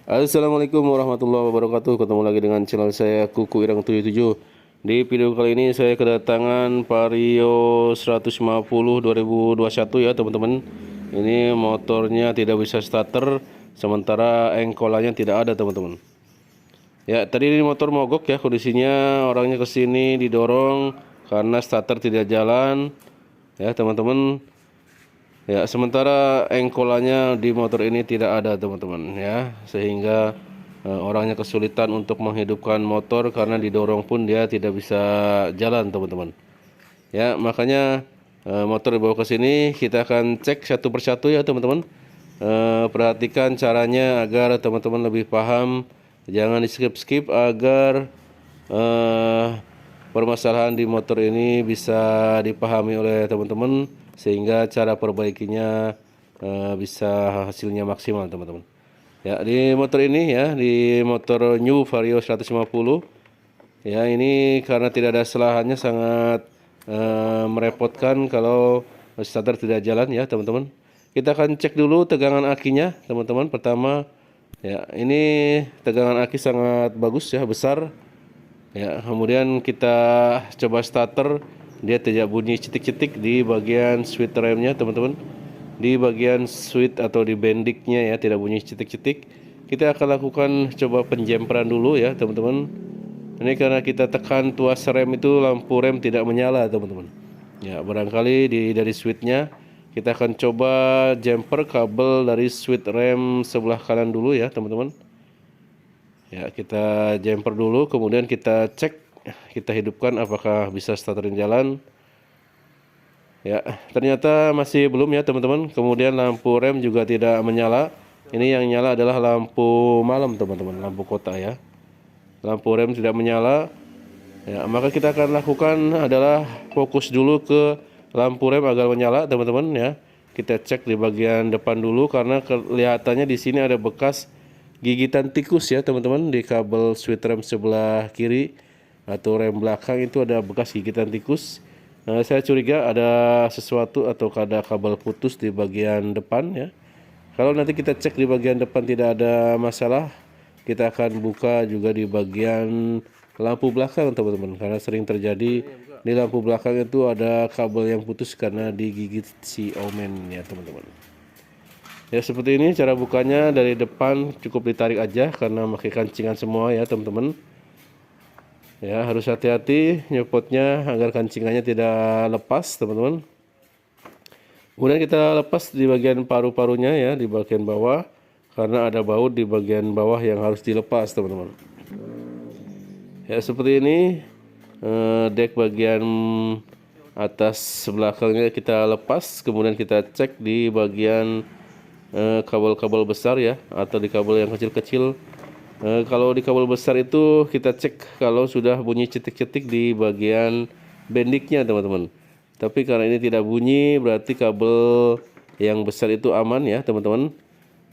Assalamualaikum warahmatullahi wabarakatuh. Ketemu lagi dengan channel saya Kuku Irang 77. Di video kali ini saya kedatangan Vario 150 2021 ya teman-teman. Ini motornya tidak bisa starter, sementara engkolannya tidak ada teman-teman. Ya, tadi ini motor mogok ya kondisinya, orangnya kesini didorong karena starter tidak jalan ya teman-teman. Ya, sementara engkolannya di motor ini tidak ada teman-teman ya, sehingga orangnya kesulitan untuk menghidupkan motor karena didorong pun dia tidak bisa jalan teman-teman. Ya, makanya motor dibawa ke sini, kita akan cek satu persatu ya teman-teman. Perhatikan caranya agar teman-teman lebih paham, jangan di skip-skip agar permasalahan di motor ini bisa dipahami oleh teman-teman sehingga cara perbaikinya bisa hasilnya maksimal teman-teman. Ya, di motor ini ya, di motor New Vario 150 ya, ini karena tidak ada selahannya sangat merepotkan kalau starter tidak jalan ya teman-teman. Kita akan cek dulu tegangan akinya teman-teman. Pertama ya, ini tegangan aki sangat bagus ya, besar. Ya, kemudian kita coba starter, dia tidak bunyi cetik-cetik di bagian switch remnya teman-teman. Di bagian switch atau di bendiknya ya, tidak bunyi cetik-cetik. Kita akan lakukan coba penjemperan dulu ya teman-teman. Ini karena kita tekan tuas rem itu lampu rem tidak menyala teman-teman. Ya, barangkali dari switchnya kita akan coba jumper kabel dari switch rem sebelah kanan dulu ya teman-teman. Ya, kita jumper dulu, kemudian kita cek, kita hidupkan apakah bisa starterin jalan. Ya, ternyata masih belum ya teman-teman. Kemudian lampu rem juga tidak menyala. Ini yang nyala adalah lampu malam teman-teman, lampu kota ya. Lampu rem tidak menyala. Ya, maka kita akan lakukan adalah fokus dulu ke lampu rem agar menyala teman-teman ya. Kita cek di bagian depan dulu karena kelihatannya di sini ada bekas gigitan tikus ya teman-teman, di kabel switch rem sebelah kiri atau rem belakang itu ada bekas gigitan tikus. Saya curiga ada sesuatu atau ada kabel putus di bagian depan ya. Kalau nanti kita cek di bagian depan tidak ada masalah, kita akan buka juga di bagian lampu belakang teman-teman, karena sering terjadi di lampu belakang itu ada kabel yang putus karena digigit si omen ya teman-teman. Ya, seperti ini cara bukanya. Dari depan cukup ditarik aja karena pakai kancingan semua ya teman-teman. Ya, harus hati-hati nyopotnya agar kancingannya tidak lepas teman-teman. Kemudian kita lepas di bagian paru-parunya ya, di bagian bawah, karena ada baut di bagian bawah yang harus dilepas teman-teman. Ya, seperti ini. Dek bagian atas belakangnya kita lepas, kemudian kita cek di bagian kabel-kabel besar ya, atau di kabel yang kecil-kecil. Kalau di kabel besar itu kita cek kalau sudah bunyi cetik-cetik di bagian bendiknya teman-teman. Tapi karena ini tidak bunyi, berarti kabel yang besar itu aman ya teman-teman.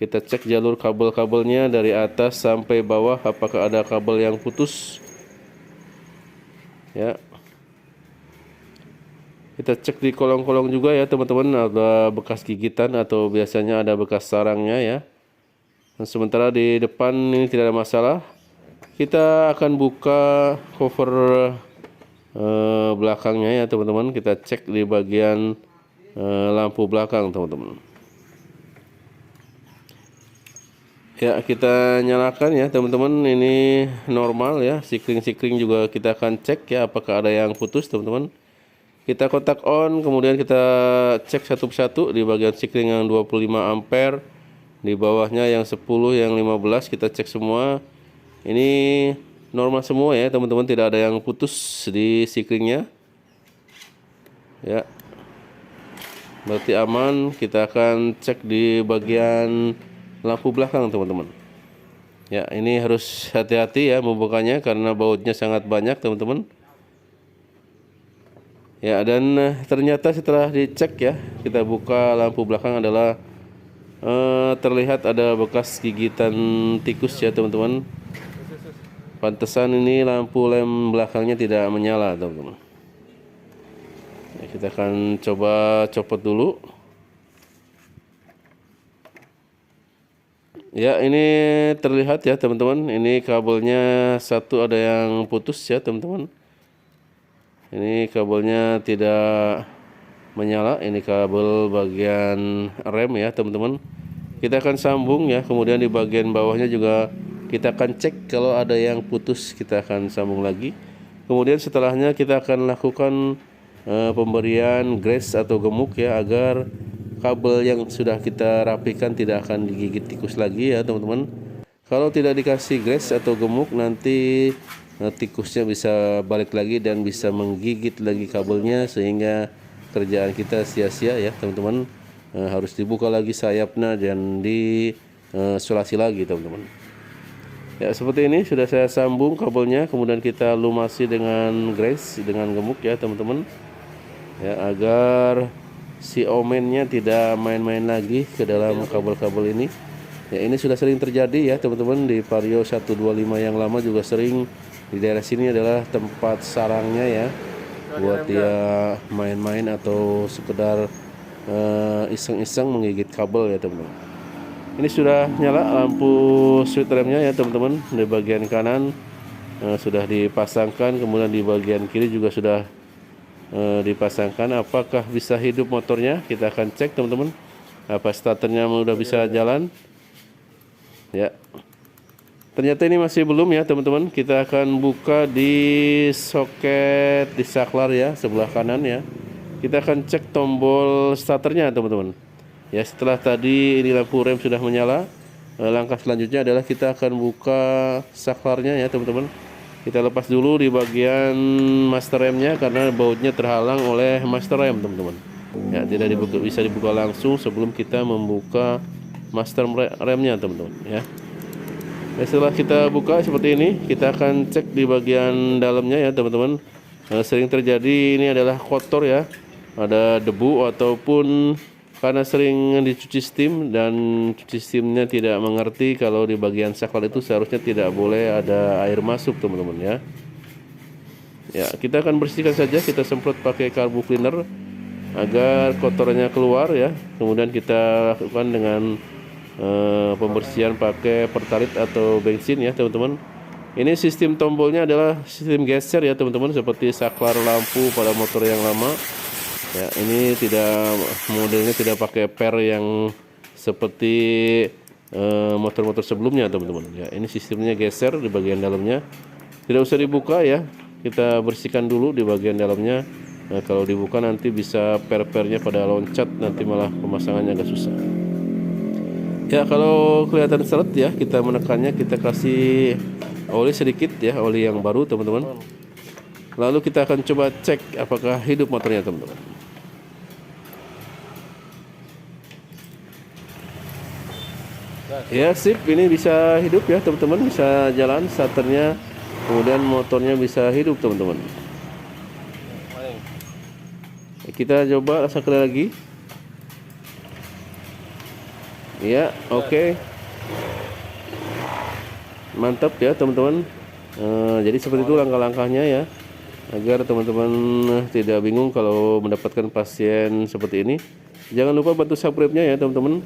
Kita cek jalur kabel-kabelnya dari atas sampai bawah, apakah ada kabel yang putus ya. Kita cek di kolong-kolong juga ya teman-teman, ada bekas gigitan atau biasanya ada bekas sarangnya ya. Nah, sementara di depan ini tidak ada masalah. Kita akan buka cover belakangnya ya teman-teman. Kita cek di bagian lampu belakang teman-teman. Ya, kita nyalakan ya teman-teman. Ini normal ya. Sikring-sikring juga kita akan cek ya apakah ada yang putus teman-teman. Kita kontak on, kemudian kita cek satu persatu di bagian sikring yang 25 ampere, di bawahnya yang 10, yang 15 kita cek semua. Ini normal semua ya teman-teman, tidak ada yang putus di sikringnya. Ya, berarti aman. Kita akan cek di bagian lampu belakang teman-teman. Ya, ini harus hati-hati ya membukanya karena bautnya sangat banyak teman-teman. Ya, dan ternyata setelah dicek ya, kita buka lampu belakang adalah terlihat ada bekas gigitan tikus ya teman-teman. Pantesan ini lampu lem belakangnya tidak menyala teman-teman. Ya, kita akan coba copot dulu. Ya, ini terlihat ya teman-teman. Ini kabelnya satu ada yang putus ya teman-teman. Ini kabelnya tidak menyala. Ini kabel bagian rem ya teman-teman. Kita akan sambung ya. Kemudian di bagian bawahnya juga kita akan cek kalau ada yang putus. Kita akan sambung lagi. Kemudian setelahnya kita akan lakukan pemberian grease atau gemuk ya, agar kabel yang sudah kita rapikan tidak akan digigit tikus lagi ya teman-teman. Kalau tidak dikasih grease atau gemuk, nanti tikusnya bisa balik lagi dan bisa menggigit lagi kabelnya, sehingga kerjaan kita sia-sia ya teman-teman. Harus dibuka lagi sayapnya dan disolasi lagi teman-teman. Ya, seperti ini sudah saya sambung kabelnya, kemudian kita lumasi dengan grease, dengan gemuk ya teman-teman. Ya, agar si omennya tidak main-main lagi ke dalam kabel-kabel ini. Ya, ini sudah sering terjadi ya teman-teman. Di Vario 125 yang lama juga sering di daerah sini adalah tempat sarangnya ya, buat dia main-main atau sekedar iseng-iseng menggigit kabel ya teman-teman. Ini sudah nyala lampu switch remnya ya teman-teman. Di bagian kanan sudah dipasangkan, kemudian di bagian kiri juga sudah dipasangkan. Apakah bisa hidup motornya? Kita akan cek teman-teman. Apa starternya sudah bisa jalan? Ya, ternyata ini masih belum ya teman-teman. Kita akan buka di soket di saklar ya, sebelah kanan ya. Kita akan cek tombol starternya teman-teman. Ya, setelah tadi ini lampu rem sudah menyala, langkah selanjutnya adalah kita akan buka saklarnya ya teman-teman. Kita lepas dulu di bagian master remnya karena bautnya terhalang oleh master rem teman-teman. Ya, tidak bisa dibuka langsung sebelum kita membuka master remnya teman-teman ya. Setelah kita buka seperti ini, kita akan cek di bagian dalamnya ya teman-teman. Sering terjadi ini adalah kotor ya, ada debu ataupun karena sering dicuci steam dan cuci steamnya tidak mengerti kalau di bagian saklar itu seharusnya tidak boleh ada air masuk teman-teman ya. Ya, kita akan bersihkan saja, kita semprot pakai carbo cleaner agar kotorannya keluar ya. Kemudian kita lakukan dengan pembersihan pakai pertalit atau bensin ya teman-teman. Ini sistem tombolnya adalah sistem geser ya teman-teman, seperti saklar lampu pada motor yang lama. Ya, ini modelnya tidak pakai per yang seperti motor-motor sebelumnya teman-teman. Ya, ini sistemnya geser di bagian dalamnya. Tidak usah dibuka ya. Kita bersihkan dulu di bagian dalamnya. Nah, kalau dibuka nanti bisa per-pernya pada loncat, nanti malah pemasangannya agak susah. Ya, kalau kelihatan seret ya, kita menekannya, kita kasih oli sedikit ya, oli yang baru teman-teman. Lalu kita akan coba cek apakah hidup motornya teman-teman. Ya, sip, ini bisa hidup ya teman-teman, bisa jalan starternya, kemudian motornya bisa hidup teman-teman. Kita coba sekali lagi. Ya, oke. Mantap ya teman-teman. Jadi seperti itu langkah-langkahnya ya, agar teman-teman tidak bingung kalau mendapatkan pasien seperti ini. Jangan lupa bantu subscribe-nya ya teman-teman.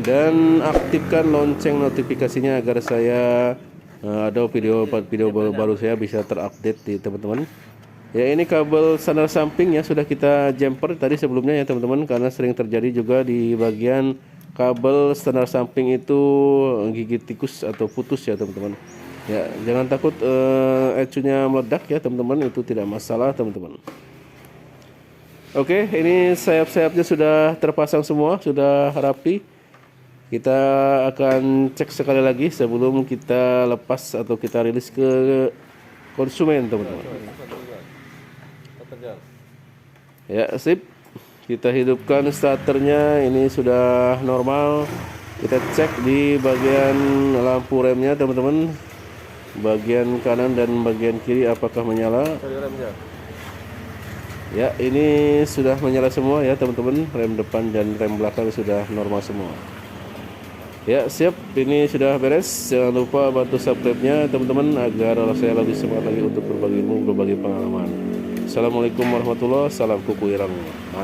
Dan aktifkan lonceng notifikasinya agar saya ada video baru saya bisa terupdate di teman-teman. Ya, ini kabel standar samping ya, sudah kita jumper tadi sebelumnya ya teman-teman, karena sering terjadi juga di bagian kabel standar samping itu gigit tikus atau putus ya teman-teman. Ya, jangan takut ecunya meledak ya teman-teman, itu tidak masalah teman-teman. Oke, ini sayap-sayapnya sudah terpasang semua, sudah rapi. Kita akan cek sekali lagi sebelum kita lepas atau kita rilis ke konsumen teman-teman. Ya, sip. Kita hidupkan starternya, ini sudah normal. Kita cek di bagian lampu remnya teman-teman, bagian kanan dan bagian kiri apakah menyala. Ya, ini sudah menyala semua ya teman-teman, rem depan dan rem belakang sudah normal semua. Ya, siap, ini sudah beres. Jangan lupa bantu subscribe-nya teman-teman agar saya lebih semangat lagi untuk berbagi ilmu, berbagi pengalaman. Assalamualaikum warahmatullahi wabarakatuh. Salam kuku irang. Mantap.